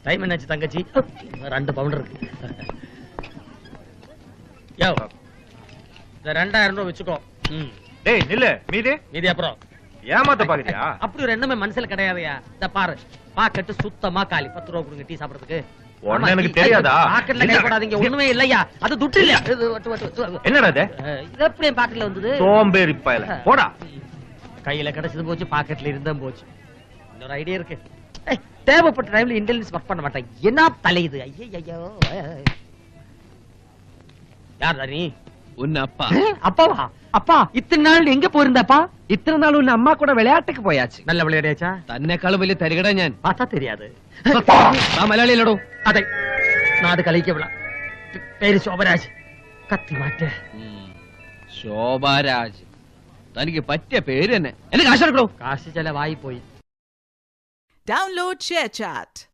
Time என்னாச்சு தங்கச்சி? 2 bound இருக்கு. யோ, இந்த 2000 ரூபாய் வச்சுக்கோ. டேய் நில்லு, மீதி அப்புறம் ஏமாத்த பாக்குறியா? அப்படி ஒரு எண்ணமே மனசுல கிடையாதுயா. இந்த பாரு, பாக்கெட்டு சுத்தமா காலி. 10 ரூபா கொடுங்க டீ சாப்பிடுறதுக்கு. உடனே எனக்கு தெரியாதா? பாக்கெட்ல கை போடாதீங்க, ஒண்ணுமே இல்லையா. அது துட்டு இல்ல. என்னடா இது? இது எப்படி பாக்கெட்ல வந்தது? சோம்பேறி பயல. போடா. கையில கிடைச்சது போச்சு, பாக்கெட்ல இருந்தா போச்சு. இன்னொரு ஐடியா இருக்கு. தேவைப்பட்ட டைம்ல இன்டெலிஜென்ஸ் ஒர்க் பண்ண மாட்டேன். என்ன தலை இது? ஐயோ, யார் நீ? உன் அப்பா. அப்பாவா? அப்பா இத்தனை நாள் எங்க போயிருந்தப்பா? ഇത്ര നാൾ ഉന്ന അമ്മ കൂടെ വിളയാട്ടക്ക് പോയാച്ചു. நல்ல விளையாடியாச்சா? തന്നെക്കാളും വലിയ തരികട ഞാൻ. பார்த்தா தெரியாது. മലയാളിയിലടോ. അതെ, നാട് കളിക്കവിള. പേര് ശോഭരാജ്. കത്തി മാറ്റ്. ശോഭരാജ്. തനിക്ക് പറ്റിയ പേര് തന്നെ. എന്നെ കാശ് എടുക്കണോ? കാശ് ചെലവായി പോയി. Download ShareChat.